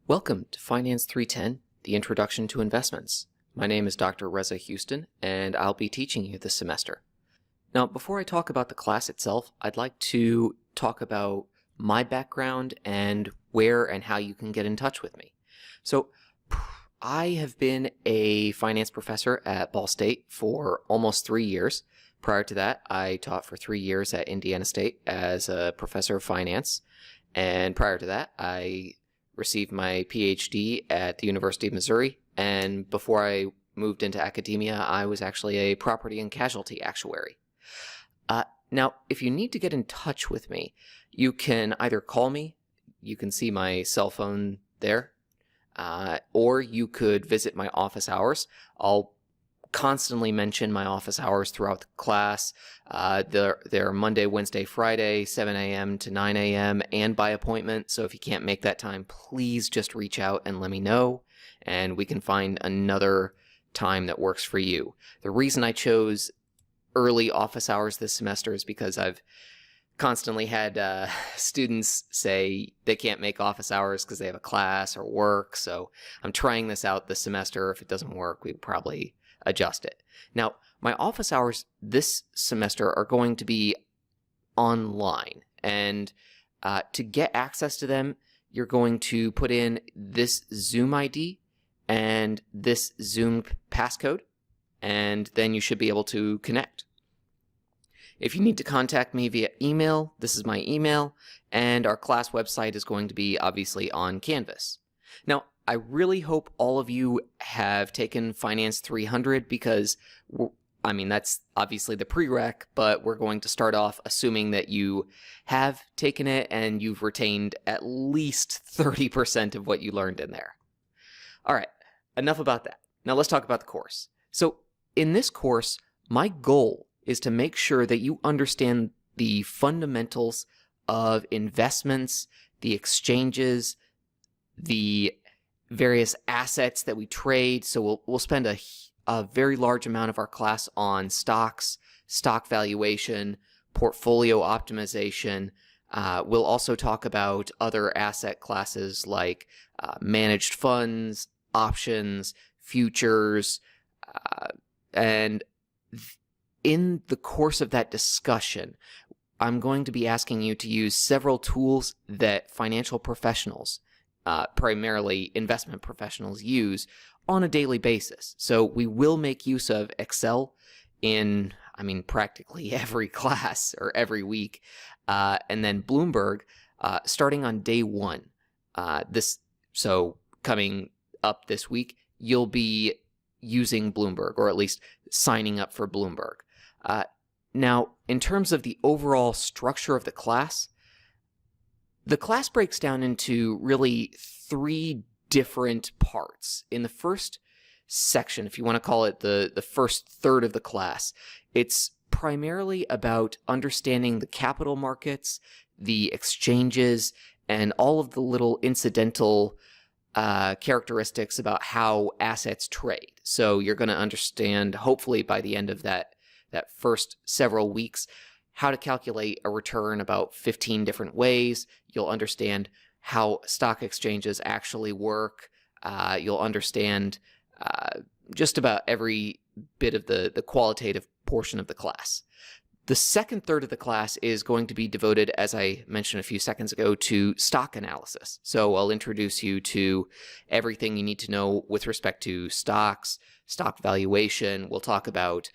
Welcome to Finance 310, the Introduction to Investments. My name is Dr. Reza Houston, and I'll be teaching you this semester. Now, before I talk about the class itself, I'd like to talk about my background and where and how you can get in touch with me. So, I have been a finance professor at Ball State for almost 3 years. Prior to that, I taught for 3 years at Indiana State as a professor of finance. And prior to that, I received my PhD at the University of Missouri, and before I moved into academia, I was actually a property and casualty actuary. Now, if you need to get in touch with me, you can either call me, you can see my cell phone there, or you could visit my office hours. I'll constantly mention my office hours throughout the class. They're Monday, Wednesday, Friday, 7 a.m. to 9 a.m. and by appointment. So if you can't make that time, please just reach out and let me know, and we can find another time that works for you. The reason I chose early office hours this semester is because I've constantly had students say they can't make office hours because they have a class or work. So I'm trying this out this semester. If it doesn't work, we probably adjust it. Now, my office hours this semester are going to be online, and to get access to them, you're going to put in this Zoom ID and this Zoom passcode, and then you should be able to connect. If you need to contact me via email, this is my email, and our class website is going to be obviously on Canvas. Now, I really hope all of you have taken Finance 300 because, that's obviously the prereq, but we're going to start off assuming that you have taken it and you've retained at least 30% of what you learned in there. All right, enough about that. Now let's talk about the course. So in this course, my goal is to make sure that you understand the fundamentals of investments, the exchanges, the various assets that we trade. So we'll spend a very large amount of our class on stocks, stock valuation, portfolio optimization. We'll also talk about other asset classes like managed funds, options, futures, and in the course of that discussion, I'm going to be asking you to use several tools that financial professionals, primarily investment professionals, use on a daily basis. So we will make use of Excel in, practically every class or every week, and then Bloomberg starting on day one. So coming up this week, you'll be using Bloomberg, or at least signing up for Bloomberg. Now, in terms of the overall structure of the class breaks down into really 3 different parts. In the first section, if you want to call it the first third of the class, it's primarily about understanding the capital markets, the exchanges, and all of the little incidental characteristics about how assets trade. So you're going to understand, hopefully by the end of that first several weeks, how to calculate a return about 15 different ways. You'll understand how stock exchanges actually work. You'll understand just about every bit of the qualitative portion of the class. The second third of the class is going to be devoted, as I mentioned a few seconds ago, to stock analysis. So I'll introduce you to everything you need to know with respect to stocks, stock valuation. We'll talk about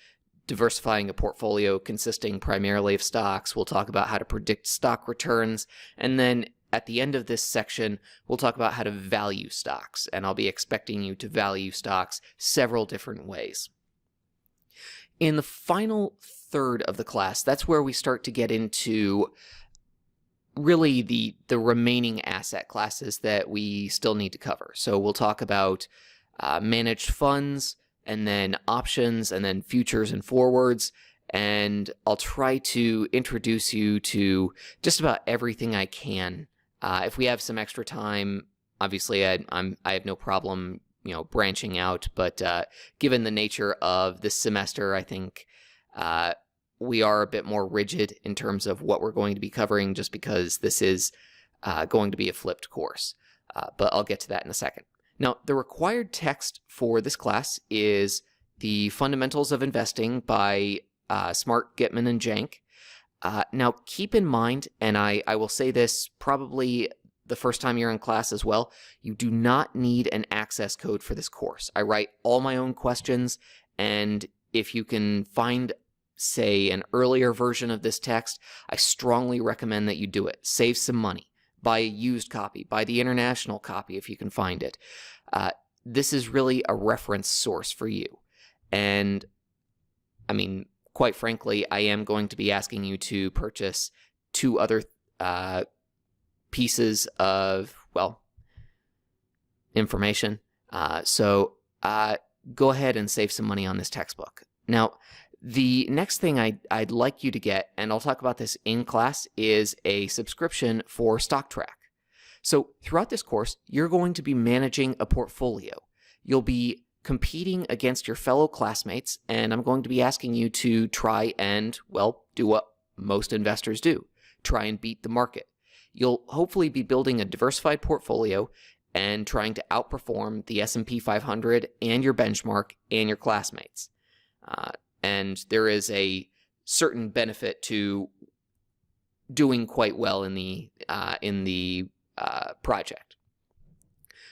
diversifying a portfolio consisting primarily of stocks. We'll talk about how to predict stock returns. And then at the end of this section, we'll talk about how to value stocks. And I'll be expecting you to value stocks several different ways. In the final third of the class, that's where we start to get into really the remaining asset classes that we still need to cover. So we'll talk about managed funds, and then options, and then futures and forwards. And I'll try to introduce you to just about everything I can. If we have some extra time, obviously I have no problem, branching out. But given the nature of this semester, I think we are a bit more rigid in terms of what we're going to be covering, just because this is going to be a flipped course. but I'll get to that in a second. Now, the required text for this class is The Fundamentals of Investing by Smart, Gitman, and Jank. Now, keep in mind, and I will say this probably the first time you're in class as well, you do not need an access code for this course. I write all my own questions, and if you can find, say, an earlier version of this text, I strongly recommend that you do it. Save some money. Buy a used copy. Buy the international copy if you can find it. This is really a reference source for you. And, I mean, quite frankly, I am going to be asking you to purchase 2 other pieces of, well, information. So go ahead and save some money on this textbook. Now, the next thing I'd like you to get, and I'll talk about this in class, is a subscription for StockTrack. So throughout this course, you're going to be managing a portfolio. You'll be competing against your fellow classmates, and I'm going to be asking you to try and, well, do what most investors do. Try and beat the market. You'll hopefully be building a diversified portfolio and trying to outperform the S&P 500 and your benchmark and your classmates. And there is a certain benefit to doing quite well in the project.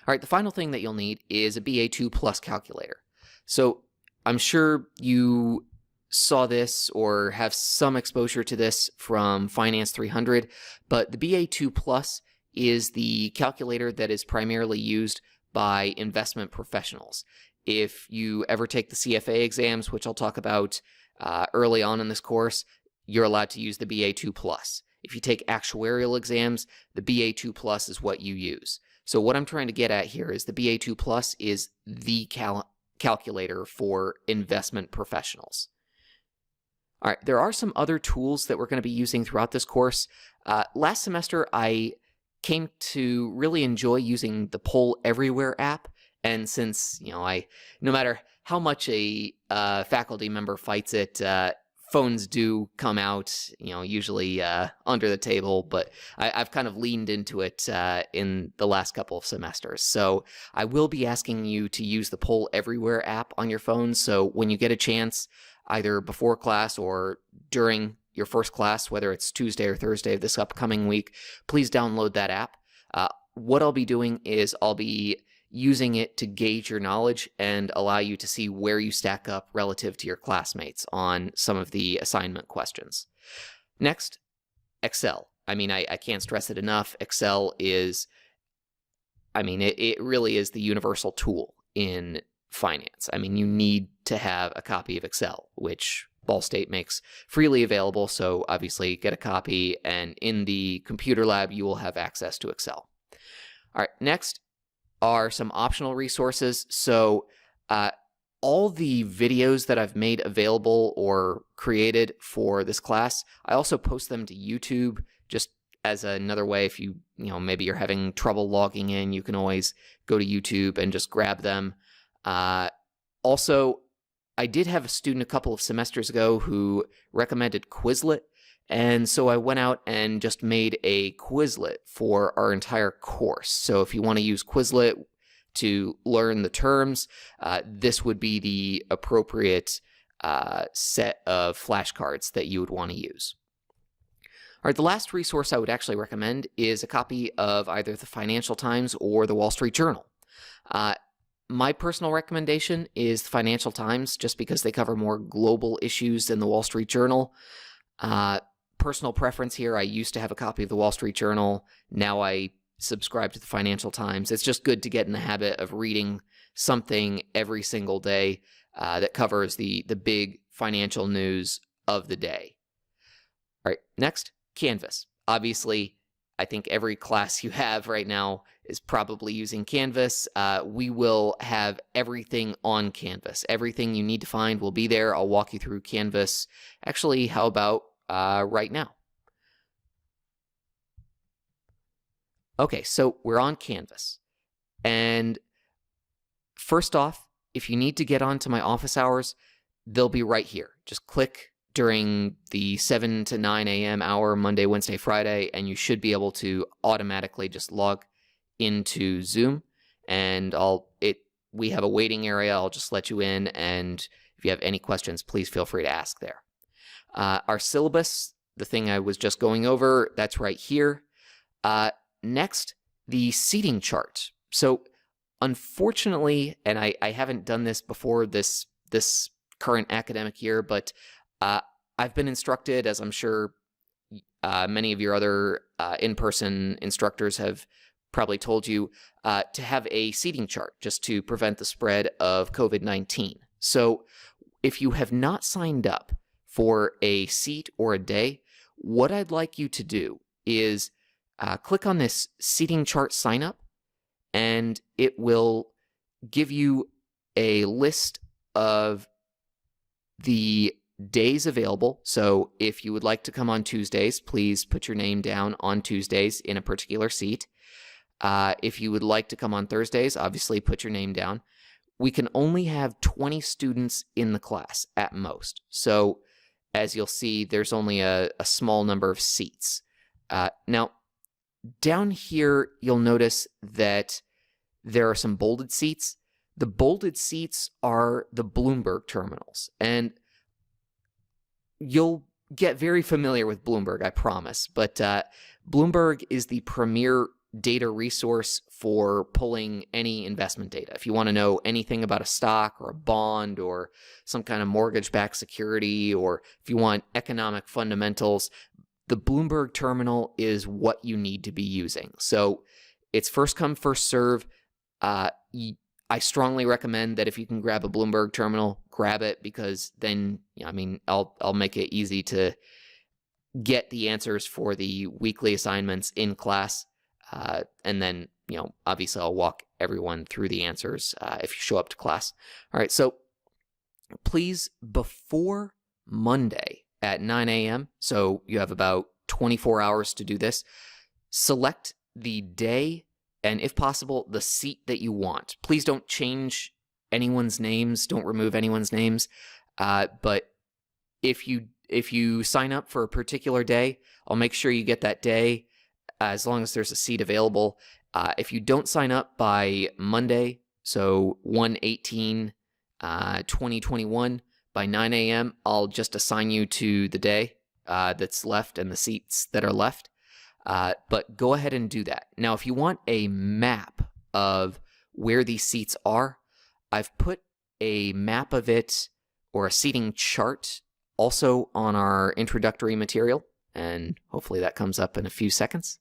All right, the final thing that you'll need is a BA2 Plus calculator. So I'm sure you saw this or have some exposure to this from Finance 300, but the BA2 Plus is the calculator that is primarily used by investment professionals. If you ever take the CFA exams, which I'll talk about early on in this course, you're allowed to use the BA2 Plus. If you take actuarial exams, the BA2 Plus is what you use. So what I'm trying to get at here is the BA2 Plus is the calculator for investment professionals. All right, there are some other tools that we're going to be using throughout this course. Last semester, I came to really enjoy using the Poll Everywhere app. And since, no matter how much a faculty member fights it, phones do come out, usually under the table, but I've kind of leaned into it in the last couple of semesters. So I will be asking you to use the Poll Everywhere app on your phone. So when you get a chance, either before class or during your first class, whether it's Tuesday or Thursday of this upcoming week, please download that app. What I'll be doing is I'll be using it to gauge your knowledge and allow you to see where you stack up relative to your classmates on some of the assignment questions. Next, Excel. I can't stress it enough. Excel is, it really is the universal tool in finance. You need to have a copy of Excel, which Ball State makes freely available, so obviously get a copy, and in the computer lab, you will have access to Excel. All right, next are some optional resources. So all the videos that I've made available or created for this class, I also post them to YouTube just as another way. If maybe you're having trouble logging in, you can always go to YouTube and just grab them. Also, I did have a student a couple of semesters ago who recommended Quizlet, and so I went out and just made a Quizlet for our entire course. So if you want to use Quizlet to learn the terms, this would be the appropriate set of flashcards that you would want to use. All right, the last resource I would actually recommend is a copy of either the Financial Times or the Wall Street Journal. My personal recommendation is the Financial Times, just because they cover more global issues than the Wall Street Journal. Personal preference here, I used to have a copy of the Wall Street Journal. Now I subscribe to the Financial Times. It's just good to get in the habit of reading something every single day that covers the big financial news of the day. All right, next, Canvas. Obviously, I think every class you have right now is probably using Canvas. We will have everything on Canvas. Everything you need to find will be there. I'll walk you through Canvas. Actually, how about right now? Okay, so we're on Canvas. And first off, if you need to get onto my office hours, they'll be right here. Just click during the 7 to 9 a.m. hour, Monday, Wednesday, Friday, and you should be able to automatically just log into Zoom, and we have a waiting area. I'll just let you in, and if you have any questions, please feel free to ask there. Our syllabus, the thing I was just going over, that's right here. Next, the seating chart. So unfortunately, and I haven't done this before this current academic year, but I've been instructed, as I'm sure many of your other in-person instructors have probably told you, to have a seating chart just to prevent the spread of COVID-19. So if you have not signed up for a seat or a day, what I'd like you to do is click on this seating chart sign up, and it will give you a list of the days available. So if you would like to come on Tuesdays, please put your name down on Tuesdays in a particular seat. If you would like to come on Thursdays, obviously put your name down. We can only have 20 students in the class at most. So as you'll see, there's only a small number of seats. Now, down here, you'll notice that there are some bolded seats. The bolded seats are the Bloomberg terminals, and you'll get very familiar with Bloomberg, I promise. But Bloomberg is the premier data resource for pulling any investment data. If you want to know anything about a stock or a bond or some kind of mortgage-backed security, or if you want economic fundamentals, the Bloomberg terminal is what you need to be using. So it's first come, first serve. I strongly recommend that if you can grab a Bloomberg terminal, grab it, because then, I mean, I'll make it easy to get the answers for the weekly assignments in class. And then, obviously I'll walk everyone through the answers if you show up to class. All right, so please, before Monday at 9 a.m., so you have about 24 hours to do this, select the day and, if possible, the seat that you want. Please don't change anyone's names. Don't remove anyone's names. But if you sign up for a particular day, I'll make sure you get that day as long as there's a seat available. If you don't sign up by Monday, so 1/18/2021, by 9 a.m., I'll just assign you to the day that's left and the seats that are left. But go ahead and do that. Now, if you want a map of where these seats are, I've put a map of it, or a seating chart, also on our introductory material, and hopefully that comes up in a few seconds.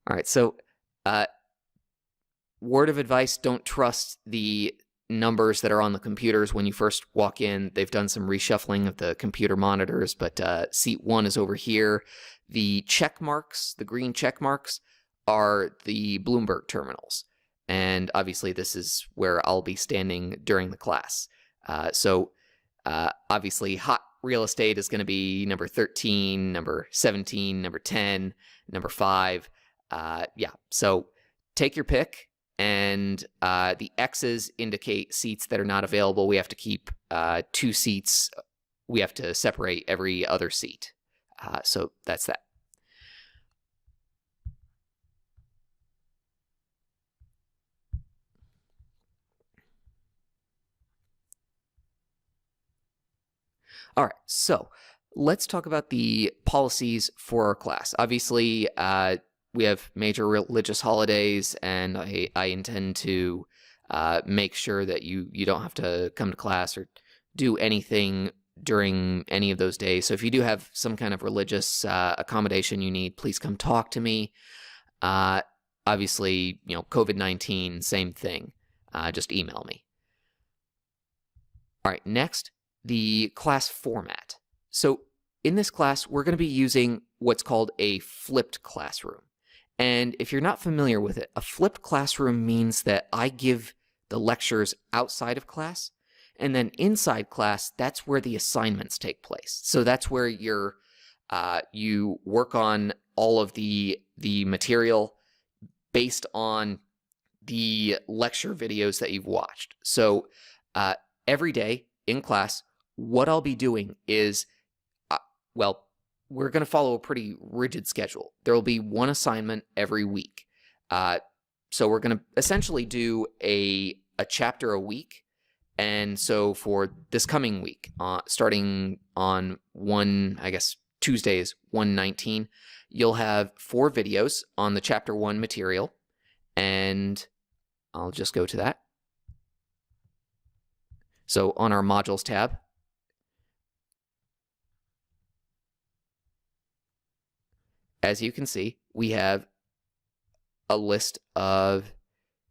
All right, so word of advice, don't trust the numbers that are on the computers when you first walk in. They've done some reshuffling of the computer monitors, but seat 1 is over here. The check marks, the green check marks, are the Bloomberg terminals. And obviously this is where I'll be standing during the class. So obviously hot real estate is going to be number 13, number 17, number 10, number 5. Yeah, so take your pick. And the X's indicate seats that are not available. We have to keep 2 seats. We have to separate every other seat. So that's that. All right, so let's talk about the policies for our class. Obviously, we have major religious holidays, and I intend to make sure that you don't have to come to class or do anything during any of those days. So if you do have some kind of religious accommodation you need, please come talk to me. Obviously, COVID-19, same thing. Just email me. All right, next, the class format. So in this class, we're going to be using what's called a flipped classroom. And if you're not familiar with it, a flipped classroom means that I give the lectures outside of class, and then inside class, that's where the assignments take place. So that's where you work on all of the material based on the lecture videos that you've watched. So every day in class, what I'll be doing is, we're going to follow a pretty rigid schedule. There will be one assignment every week. So we're going to essentially do a chapter a week. And so for this coming week, starting on Tuesdays, 1/19, you'll have 4 videos on the chapter 1 material. And I'll just go to that. So on our modules tab, as you can see, we have a list of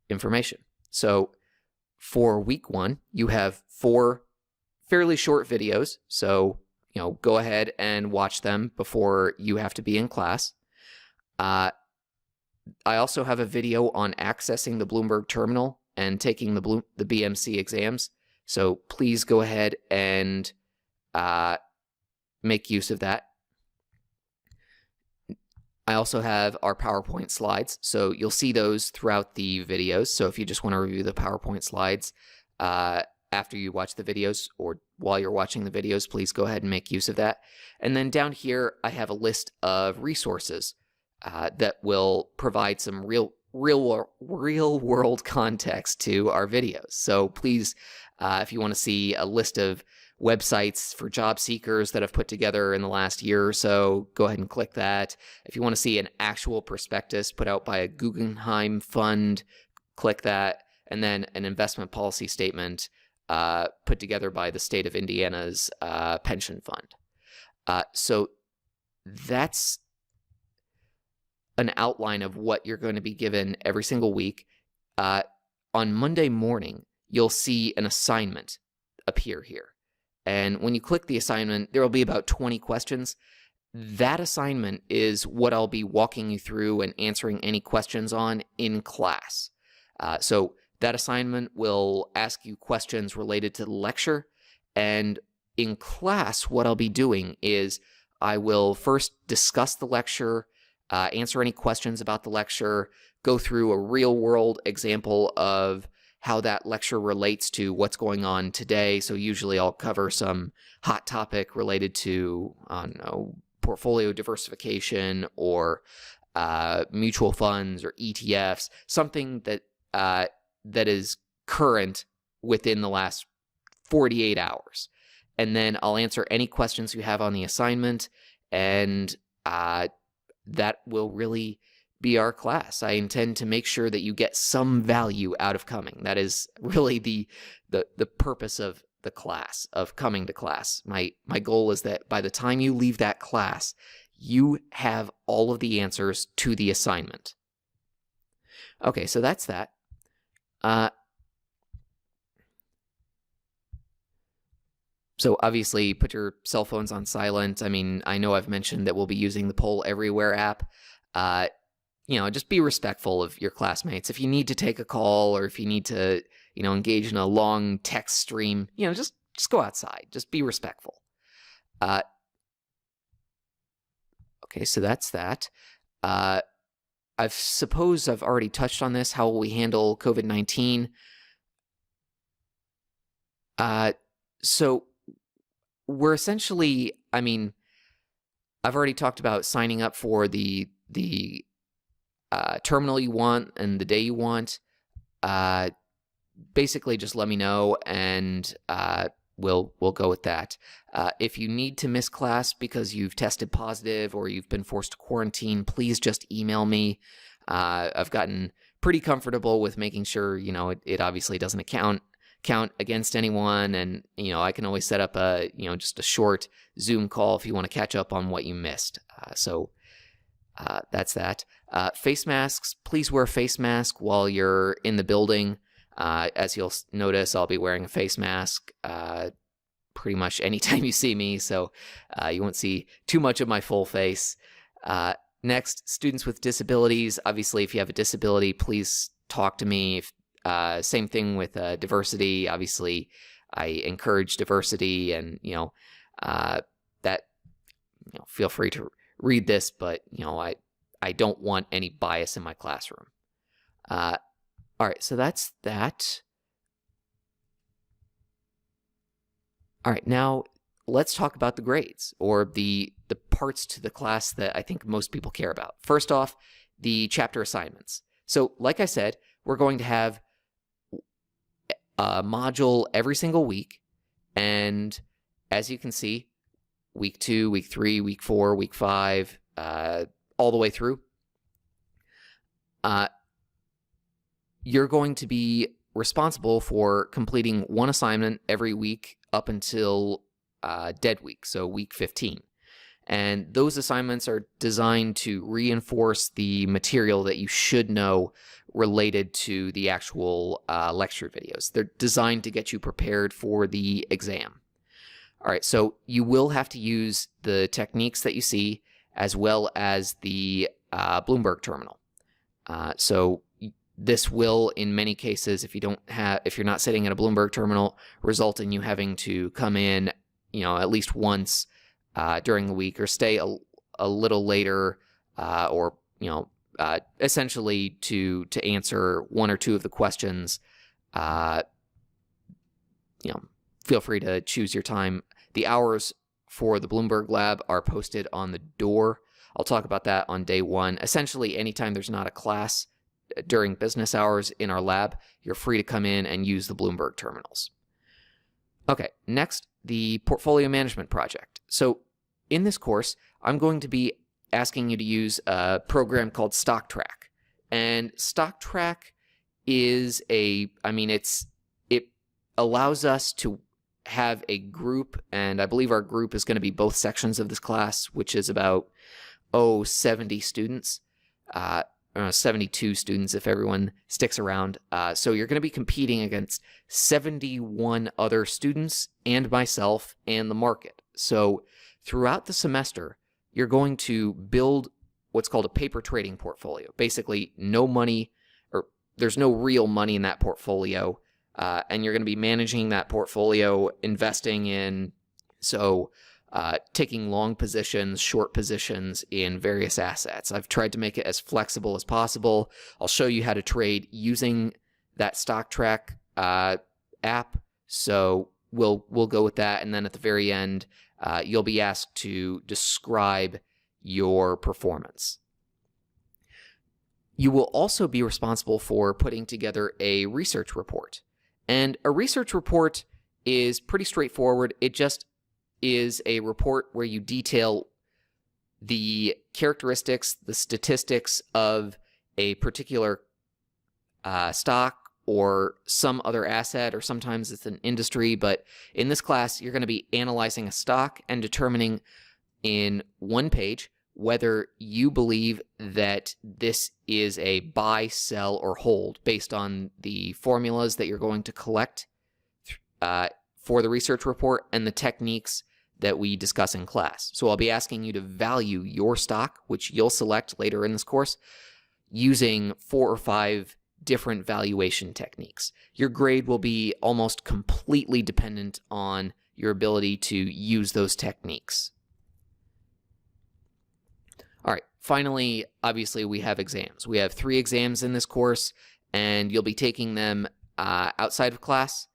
information. So for week 1, you have 4 fairly short videos. So, go ahead and watch them before you have to be in class. I also have a video on accessing the Bloomberg terminal and taking the BMC exams. So please go ahead and make use of that. I also have our PowerPoint slides, so you'll see those throughout the videos. So if you just want to review the PowerPoint slides after you watch the videos or while you're watching the videos, please go ahead and make use of that. And then down here, I have a list of resources that will provide some real world context to our videos. So please, if you want to see a list of websites for job seekers that I've put together in the last year or so, go ahead and click that. If you want to see an actual prospectus put out by a Guggenheim fund, click that. And then an investment policy statement put together by the state of Indiana's pension fund. So that's an outline of what you're going to be given every single week. On Monday morning, you'll see an assignment appear here. And when you click the assignment, there will be about 20 questions. That assignment is what I'll be walking you through and answering any questions on in class. So that assignment will ask you questions related to the lecture. And in class, what I'll be doing is I will first discuss the lecture, answer any questions about the lecture, go through a real-world example of how that lecture relates to what's going on today. So usually I'll cover some hot topic related to, portfolio diversification or mutual funds or ETFs, something that is current within the last 48 hours. And then I'll answer any questions you have on the assignment, and that will really be our class. I intend to make sure that you get some value out of coming. That is really the purpose of the class, of coming to class. My goal is that by the time you leave that class, you have all of the answers to the assignment. Okay, so that's that. So obviously put your cell phones on silent. I mean, I know I've mentioned that we'll be using the Poll Everywhere app. Just be respectful of your classmates. If you need to take a call or if you need to, engage in a long text stream, just go outside. Just be respectful. Okay, so that's that. I suppose I've already touched on this. How will we handle COVID-19? So we're essentially, I've already talked about signing up for the terminal you want and the day you want. Basically, just let me know and we'll go with that. If you need to miss class because you've tested positive or you've been forced to quarantine, please just email me. I've gotten pretty comfortable with making sure, it obviously doesn't count against anyone, and I can always set up a just a short Zoom call if you want to catch up on what you missed. So that's that. Face masks, please wear a face mask while you're in the building. As you'll notice, I'll be wearing a face mask pretty much anytime you see me, so you won't see too much of my full face. Next, students with disabilities. Obviously, if you have a disability, please talk to me. Same thing with diversity. Obviously, I encourage diversity, and feel free to read this, but I don't want any bias in my classroom. All right, so that's that. All right, now let's talk about the grades, or the parts to the class that I think most people care about. First off, the chapter assignments. So like I said, we're going to have a module every single week, and as you can see, week 2, week 3, week 4, week 5, all the way through, you're going to be responsible for completing one assignment every week up until dead week, so week 15. And those assignments are designed to reinforce the material that you should know related to the actual lecture videos. They're designed to get you prepared for the exam. All right, so you will have to use the techniques that you see as well as the Bloomberg terminal. So this will, in many cases, if you're not sitting at a Bloomberg terminal, result in you having to come in, at least once during the week, or stay a little later, or essentially to answer one or two of the questions. Feel free to choose your time. The hours for the Bloomberg lab are posted on the door. I'll talk about that on day 1. Essentially, anytime there's not a class during business hours in our lab, you're free to come in and use the Bloomberg terminals. Okay, next, the portfolio management project. So in this course, I'm going to be asking you to use a program called StockTrack. And StockTrack is it allows us to have a group, and I believe our group is going to be both sections of this class, which is about 70 students, 72 students if everyone sticks around. So you're going to be competing against 71 other students and myself and the market. So throughout the semester, you're going to build what's called a paper trading portfolio. Basically, no money, or there's no real money in that portfolio, and you're going to be managing that portfolio, investing in, taking long positions, short positions in various assets. I've tried to make it as flexible as possible. I'll show you how to trade using that StockTrack app. So we'll go with that, and then at the very end, you'll be asked to describe your performance. You will also be responsible for putting together a research report. And a research report is pretty straightforward. It just is a report where you detail the characteristics, the statistics of a particular stock or some other asset, or sometimes it's an industry. But in this class, you're going to be analyzing a stock and determining in one page whether you believe that this is a buy, sell, or hold based on the formulas that you're going to collect for the research report and the techniques that we discuss in class. So I'll be asking you to value your stock, which you'll select later in this course, using 4 or 5 different valuation techniques. Your grade will be almost completely dependent on your ability to use those techniques. All right, finally, obviously, we have exams. We have 3 exams in this course, and you'll be taking them outside of class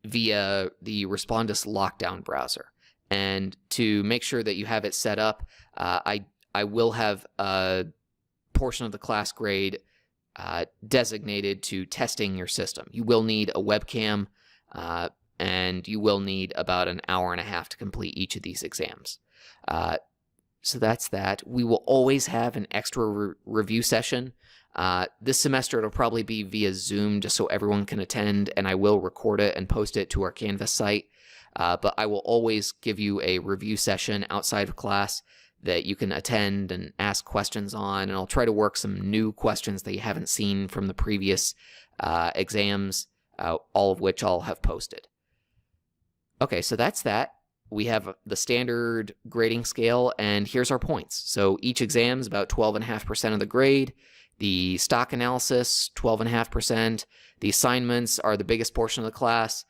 via the Respondus lockdown browser. And to make sure that you have it set up, I will have a portion of the class grade designated to testing your system. You will need a webcam, and you will need about an hour and a half to complete each of these exams. So that's that. We will always have an extra review session. This semester, it'll probably be via Zoom just so everyone can attend, and I will record it and post it to our Canvas site. But I will always give you a review session outside of class that you can attend and ask questions on, and I'll try to work some new questions that you haven't seen from the previous exams, all of which I'll have posted. Okay, so that's that. We have the standard grading scale, and here's our points. So each exam is about 12.5% of the grade. The stock analysis, 12.5%. The assignments are the biggest portion of the class,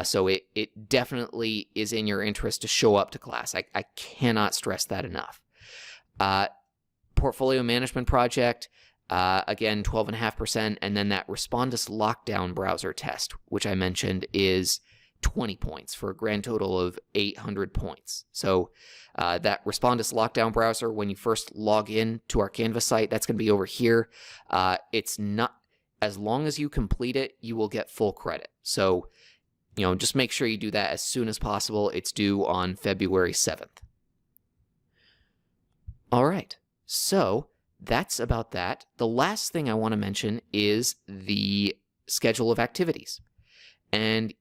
so it definitely is in your interest to show up to class. I cannot stress that enough. Portfolio management project, again, 12.5%, and then that Respondus lockdown browser test, which I mentioned, is 20 points for a grand total of 800 points. So that Respondus Lockdown browser, when you first log in to our Canvas site, that's going to be over here. It's not, as long as you complete it, you will get full credit. So, just make sure you do that as soon as possible. It's due on February 7th. All right, so that's about that. The last thing I want to mention is the schedule of activities. And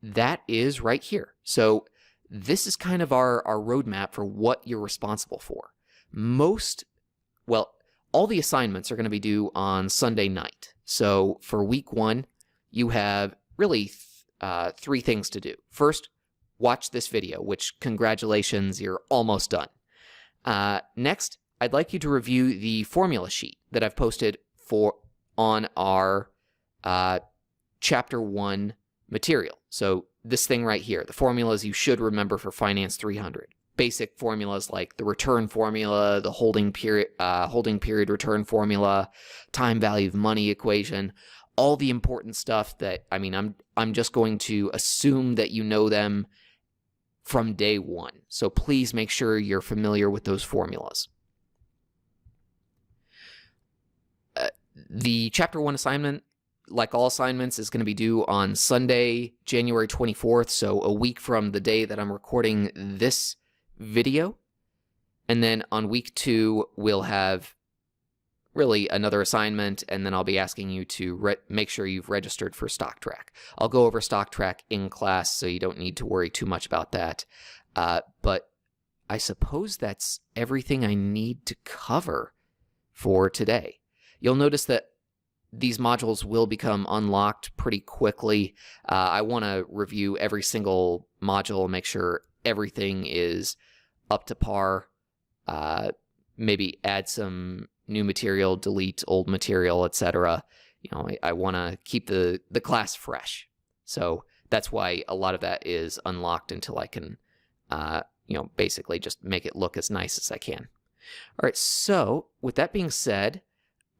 that is right here. So this is kind of our roadmap for what you're responsible for. All the assignments are going to be due on Sunday night. So for week 1, you have really 3 things to do. First, watch this video, which, congratulations, you're almost done. Next, I'd like you to review the formula sheet that I've posted on our Chapter 1 material. So this thing right here, the formulas you should remember for Finance 300. Basic formulas like the return formula, the holding period return formula, time value of money equation, all the important stuff that, I'm just going to assume that you know them from day 1. So please make sure you're familiar with those formulas. The Chapter 1 assignment, like all assignments, is going to be due on Sunday, January 24th, so a week from the day that I'm recording this video. And then on week 2, we'll have really another assignment, and then I'll be asking you to make sure you've registered for StockTrack. I'll go over StockTrack in class, so you don't need to worry too much about that. But I suppose that's everything I need to cover for today. You'll notice that these modules will become unlocked pretty quickly. I want to review every single module, make sure everything is up to par, maybe add some new material, delete old material, etc. I want to keep the class fresh. So that's why a lot of that is unlocked until I can, basically just make it look as nice as I can. All right, so with that being said,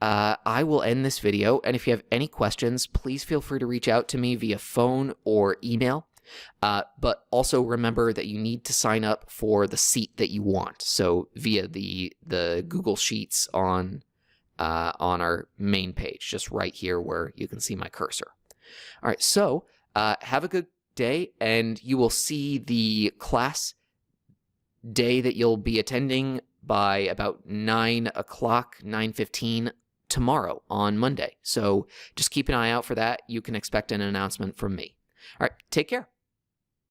I will end this video, and if you have any questions, please feel free to reach out to me via phone or email. But also remember that you need to sign up for the seat that you want. So via the Google Sheets on our main page, just right here where you can see my cursor. All right, so have a good day, and you will see the class day that you'll be attending by about 9 o'clock, 9:15 tomorrow on Monday. So just keep an eye out for that. You can expect an announcement from me. All right, take care.